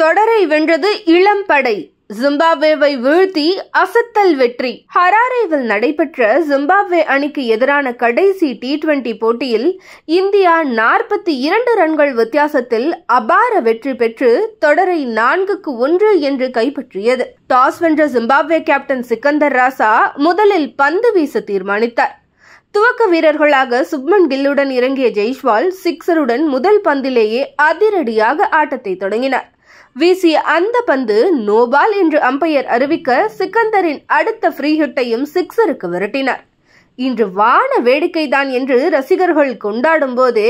தொடரை வென்றது இளம் படை. ஜிம்பாப்வேவை வீழ்த்தி அசத்தல் வெற்றி. ஹராரேவில் நடைபெற்ற ஜிம்பாப்வே அணிக்கு எதிரான கடைசி T20 போட்டியில் இந்தியா 42 ரன்கள் வித்தியாசத்தில் அபார வெற்றி பெற்று தொடரை 4-1 என்று கைப்பற்றியது. டாஸ் வென்ற ஜிம்பாப்வே கேப்டன் சிக்கந்தர் ராசா முதலில் பந்து வீச தீர்மானித்தார். துவக்க வீரர்களாக சுப்மன் கில்லுடன் இறங்கிய ஜெய்ஸ்வால் சிக்ஸருடன் முதல் பந்திலேயே அதிரடியாக ஆட்டத்தை தொடங்கினார். வீசிய அந்த பந்து நோபால் என்று அம்பையர் அறிவிக்க சிக்கந்தரின் அடுத்த ஃப்ரீ ஹிட்டையும் சிக்ஸருக்கு விரட்டினார். இன்று வான வேடிக்கைதான் என்று ரசிகர்கள் கொண்டாடும் போதே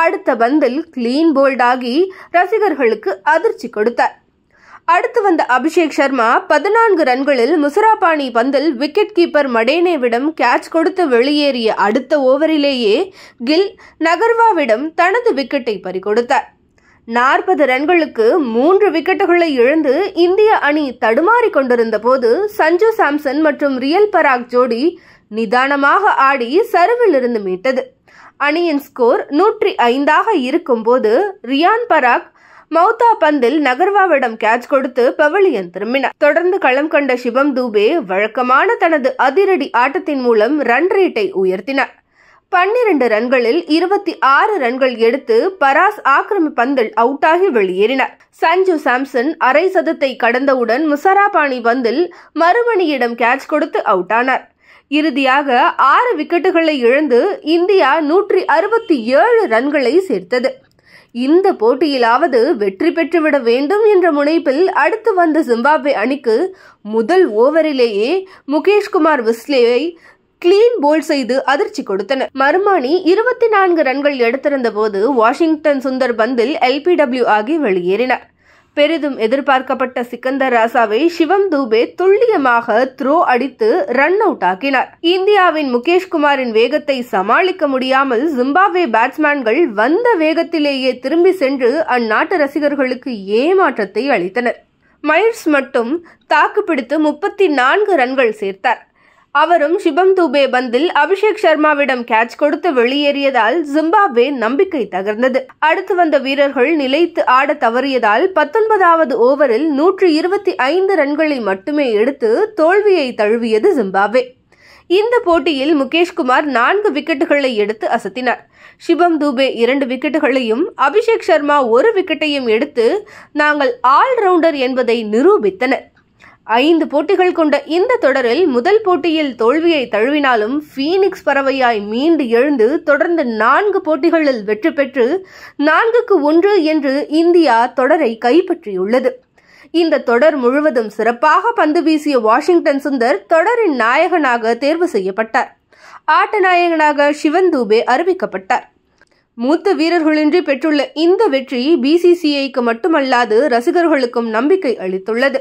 அடுத்த பந்தில் கிளீன் போல்ட் ஆகி ரசிகர்களுக்கு அதிர்ச்சி கொடுத்தார். அடுத்து வந்த அபிஷேக் சர்மா 14 ரன்களில் முசராபானி பந்தில் விக்கெட் கீப்பர் மடேனேவிடம் கேட்ச் கொடுத்து வெளியேறிய அடுத்த ஓவரிலேயே கில் நகர்வாவிடம் தனது விக்கெட்டை பறிகொடுத்தார். 40 ரன்களுக்கு 3 விக்கெட்டுகளை இழந்து இந்திய அணி தடுமாறிக் கொண்டிருந்த போது சஞ்சு சாம்சன் மற்றும் ரியல் பராக் ஜோடி நிதானமாக ஆடி சர்வில் இருந்து மீட்டது. அணியின் ஸ்கோர் 105 இருக்கும் போது ரியான் பராக் மௌத்தா பந்தில் நகர்வாவிடம் கேட்ச் கொடுத்து பவிலியன் திரும்பினார். தொடர்ந்து களம் கண்ட சிவம் தூபே வழக்கமான தனது அதிரடி ஆட்டத்தின் மூலம் ரன் ரேட்டை உயர்த்தினார். 12 ரன்களில் 26 ரன்கள் எடுத்து பராஸ் ஆக்கிரமிப்பு பந்தில் அவுட்டாகி வெளியேறினார். சஞ்சு சாம்சன் அரை சதத்தை கடந்தவுடன் முசராபானி பந்தில் மறுமணியிடம் கேட்ச் கொடுத்து அவுட்டானார். இறுதியாக 6 விக்கெட்டுகளை இழந்து இந்தியா 167 ரன்களை சேர்த்தது. இந்த போட்டியிலாவது வெற்றி பெற்றுவிட வேண்டும் என்ற முனைப்பில் அடுத்து வந்த ஜிம்பாப்வே அணிக்கு முதல் ஓவரிலேயே முகேஷ்குமார் விஸ்லேவை கிளீன் போல்ட் செய்து அதிர்ச்சி கொடுத்தனர். மர்மானி 24 ரன்கள் எடுத்திருந்த போது வாஷிங்டன் சுந்தர் பந்தில் LPW ஆகி வெளியேறினார். பெரிதும் எதிர்பார்க்கப்பட்ட சிக்கந்தர் ராசாவை சிவம் தூபே துல்லியமாக த்ரோ அடித்து ரன் அவுட் ஆக்கினார். இந்தியாவின் முகேஷ்குமாரின் வேகத்தை சமாளிக்க முடியாமல் ஜிம்பாப்வே பேட்ஸ்மேன்கள் வந்த வேகத்திலேயே திரும்பி சென்று அந்நாட்டு ரசிகர்களுக்கு ஏமாற்றத்தை அளித்தனர். மைல்ஸ் மட்டும் தாக்குப்பிடித்து 34 ரன்கள் சேர்த்தார். அவரும் சிவம் தூபே பந்தில் அபிஷேக் சர்மாவிடம் கேட்ச் கொடுத்து வெளியேறியதால் ஜிம்பாப்வே நம்பிக்கை தகர்ந்தது. அடுத்து வந்த வீரர்கள் நிலைத்து ஆட தவறியதால் 19வது ஓவரில் 125 ரன்களை மட்டுமே எடுத்து தோல்வியை தழுவியது ஜிம்பாப்வே. இந்த போட்டியில் முகேஷ்குமார் 4 விக்கெட்டுகளை எடுத்து அசத்தினார். சிவம் தூபே 2 விக்கெட்டுகளையும் அபிஷேக் சர்மா 1 விக்கெட்டையும் எடுத்து நாங்கள் ஆல்ரவுண்டர் என்பதை நிரூபித்தனர். 5 போட்டிகள் கொண்ட இந்த தொடரில் முதல் போட்டியில் தோல்வியை தழுவினாலும் பீனிக்ஸ் பறவையாய் மீண்டு எழுந்து தொடர்ந்து 4 போட்டிகளில் வெற்றி பெற்று 4-1 என்று இந்தியா தொடரை கைப்பற்றியுள்ளது. இந்த தொடர் முழுவதும் சிறப்பாக பந்து வீசிய வாஷிங்டன் சுந்தர் தொடரின் நாயகனாக தேர்வு செய்யப்பட்டார். ஆட்ட நாயகனாக சிவம் தூபே அறிவிக்கப்பட்டார். மூத்த வீரர்களின்றி பெற்றுள்ள இந்த வெற்றி BCCIக்கு மட்டுமல்லாது ரசிகர்களுக்கும் நம்பிக்கை அளித்துள்ளது.